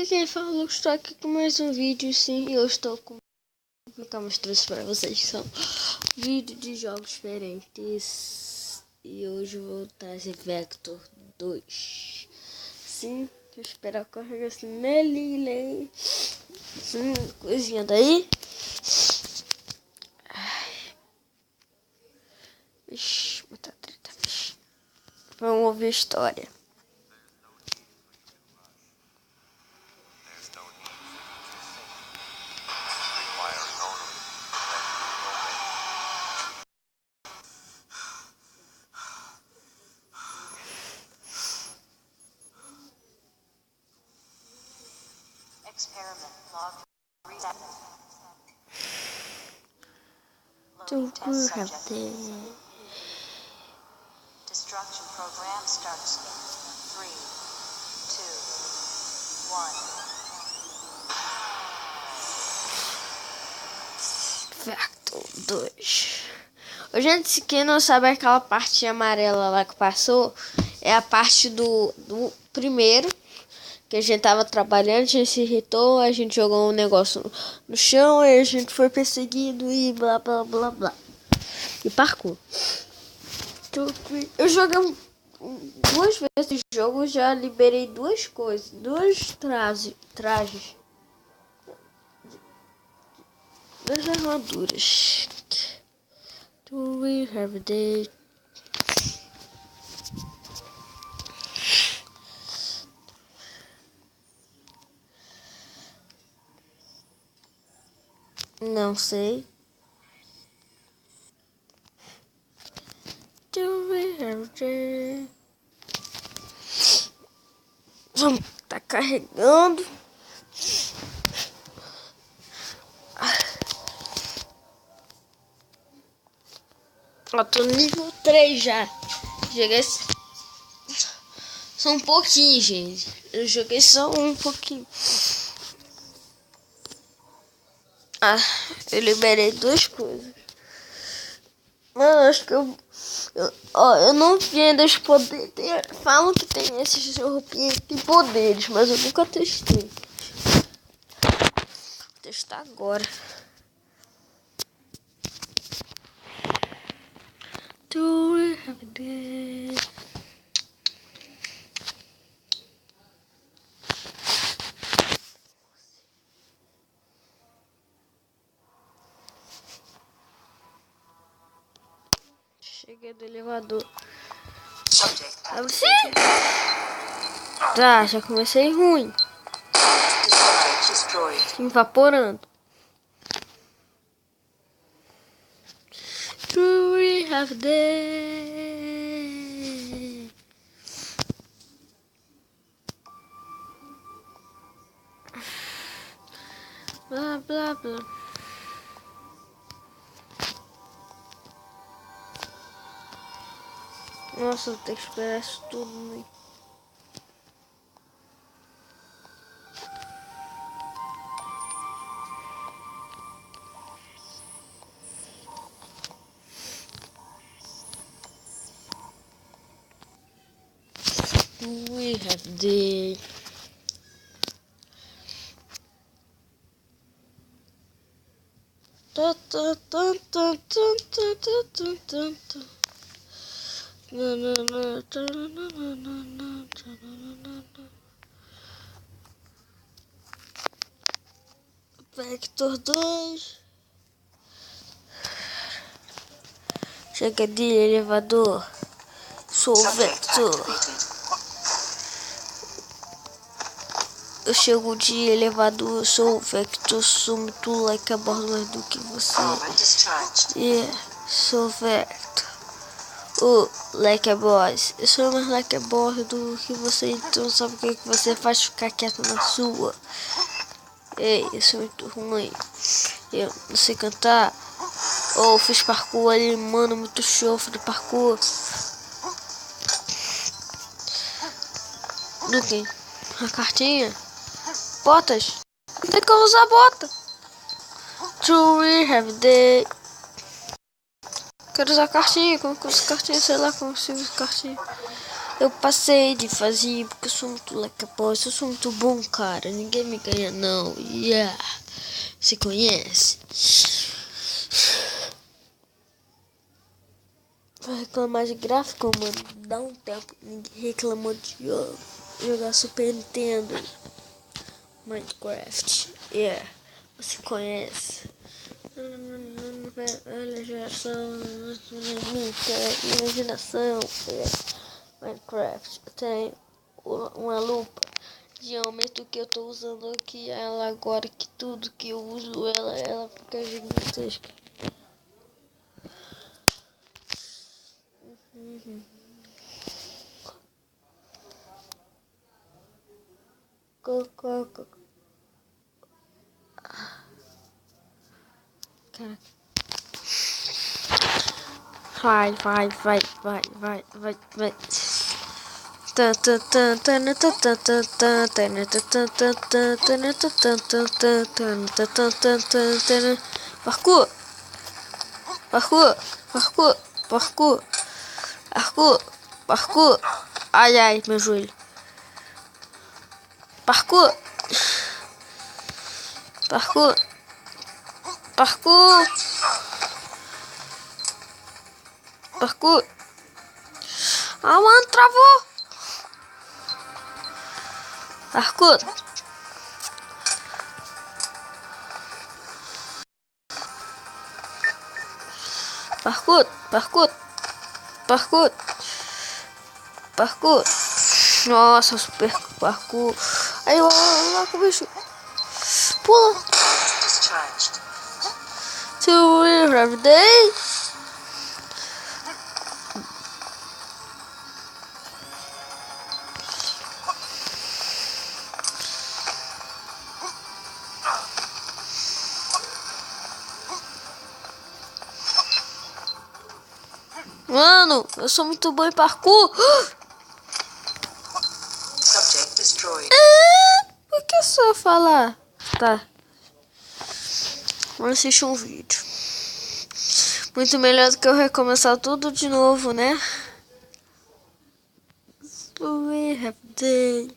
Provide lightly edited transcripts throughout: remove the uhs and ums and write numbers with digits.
aqui quem falou, estou aqui com mais um vídeo, sim, eu estou com... Vou colocar umas trouxe para vocês, que são vídeos de jogos diferentes. E hoje eu vou trazer Vector 2. Sim, eu espero que carregue assim nele, sim, coisinha daí. Ixi, muita treta, bicho. Vamos ouvir a história. Experiment log reset. Loading Test have subject. the... Destruction program starts in 3, 2, 1. Vector 2. Gente, quem não sabe aquela parte amarela lá que passou, é a parte do primeiro, que a gente tava trabalhando, a gente se irritou, a gente jogou um negócio no chão, aí a gente foi perseguido e blá blá blá blá. E parkour. Eu joguei duas vezes esse jogo, já liberei duas coisas, duas trajes. Duas armaduras. Do we have the... Não sei. Do we have the... Tá carregando. Ó, tô no nível 3 já. Joguei só um pouquinho, gente. Eu joguei só um pouquinho. Eu liberei duas coisas. Mano, acho que eu não vi ainda os poderes. Falam que tem esses roupinhas que tem poderes, mas eu nunca testei. Vou testar agora. Do we have this? Cheguei do elevador. Tá, já comecei ruim. Se evaporando. Do we have the... Blá blá blá. Nossa, eu tenho que esperar isso tudo, né? We have the... Vector 2. Chega de elevador. Sou o Vector. Eu chego de elevador, sou o Vector, sou muito like a bordo mais do que você. Sou o Vector. Like a boss. Eu sou mais like a bordo do que você, então sabe o que você faz? Ficar quieto na sua. Ei, eu sou muito ruim. Eu não sei cantar. Fiz parkour ali, mano, muito show de parkour. Do que? A cartinha? Botas? Não tem como usar bota. Do we have the... Quero usar cartinha. Como que eu uso cartinha? Sei lá como se usa cartinha. Eu passei de fazer porque eu sou muito lecaposa, eu sou muito bom, cara. Ninguém me ganha, não. Yeah. Você conhece? Vai reclamar de gráfico, mano. Dá um tempo. Ninguém reclamou de jogar Super Nintendo. Minecraft. Yeah. Você conhece? Olha a geração. Imaginação. Minecraft. Eu tenho uma lupa de aumento que eu tô usando aqui. Ela agora que tudo que eu uso ela fica gigantesca. Cara. Vai. Parkour, parkour. Ai, meu joelho. Parkour. Ah, mano, travou. Parkour. Nossa, super parkour. Aí, lá com o bicho. Pula. To every day. Mano, eu sou muito bom em parkour. Subject destroyed. Por que só falar? Tá. Vamos assistir um vídeo. Muito melhor do que eu recomeçar tudo de novo, né? We have day.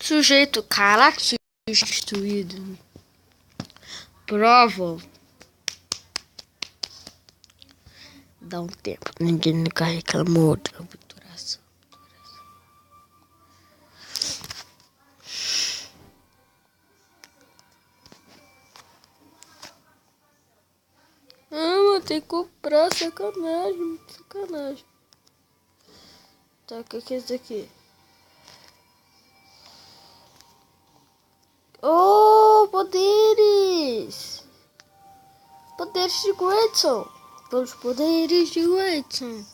Sujeito, caraca, substituído. Prova. Dá um tempo. Ninguém nunca reclamou de obturação. Vou ter que comprar, sacanagem. Tá, o que é isso aqui? Oh, poderes! Poderes de Grayson. Pelos poderes de Grayson.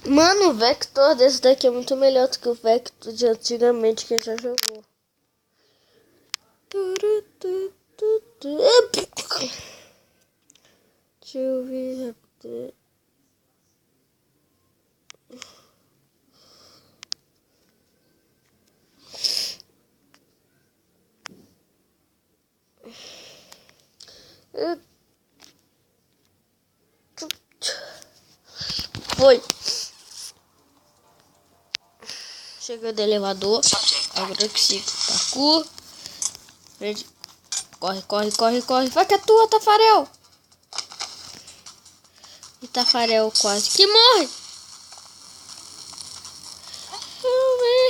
Mano, o Vector desse daqui é muito melhor do que o Vector de antigamente que já jogou. Deixa eu ver. Foi. Chegou do elevador. Agora que sigo. Parkour. Corre. Vai que é tua, Tafarel. E Tafarel quase que morre.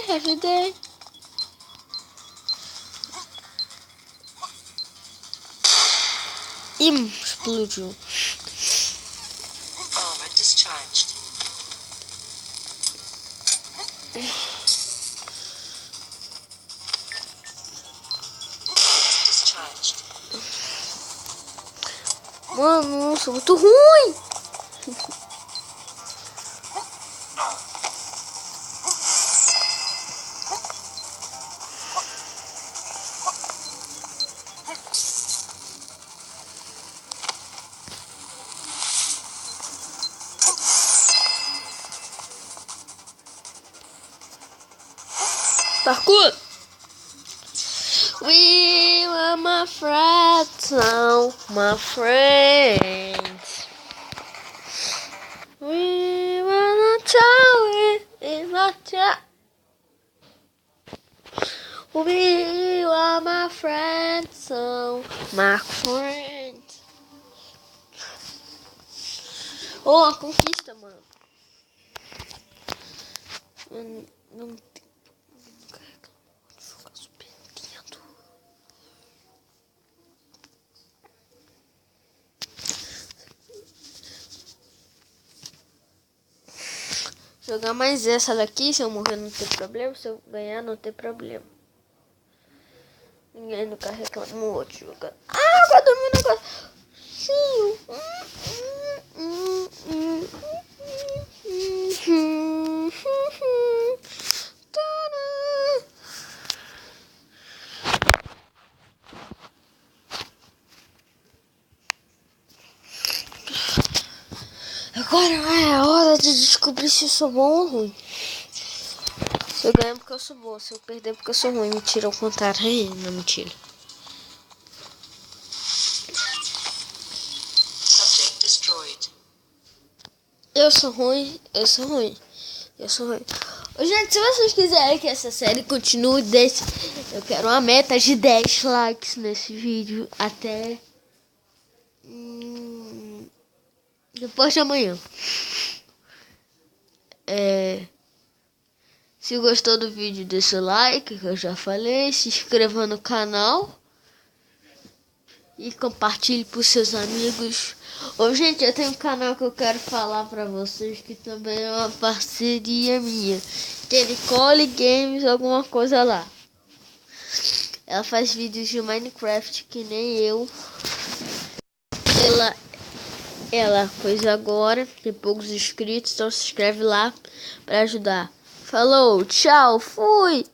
Everyday. Explodiu. Armor discharged. Discharged. Mano, eu sou muito ruim. Parkour! We were my friends, now my friends. We were not child, it's not child. We were my friends, now my friends. Oh, a conquista, mano. Não tem. Ficar super lindo. Jogar mais essa daqui, se eu morrer não tem problema, se eu ganhar não tem problema. Ninguém nunca reclamou de jogar. Ah, vai dormir no negócio. Sim. Agora é a hora de descobrir se eu sou bom ou ruim. Se eu ganhar porque eu sou bom, se eu perder porque eu sou ruim. Mentira, ao contrário. Não, mentira. Subject destroyed. Eu sou ruim, eu sou ruim. Eu sou ruim. Ô, gente, se vocês quiserem que essa série continue, eu quero uma meta de 10 likes nesse vídeo até depois de amanhã. Se gostou do vídeo, deixa o like, que eu já falei. Se inscreva no canal. E compartilhe para os seus amigos. Ô, gente, eu tenho um canal que eu quero falar pra vocês, que também é uma parceria minha. Que é Nicole Games, alguma coisa lá. Ela faz vídeos de Minecraft que nem eu. Ela fez agora, tem poucos inscritos, então se inscreve lá pra ajudar. Falou, tchau, fui!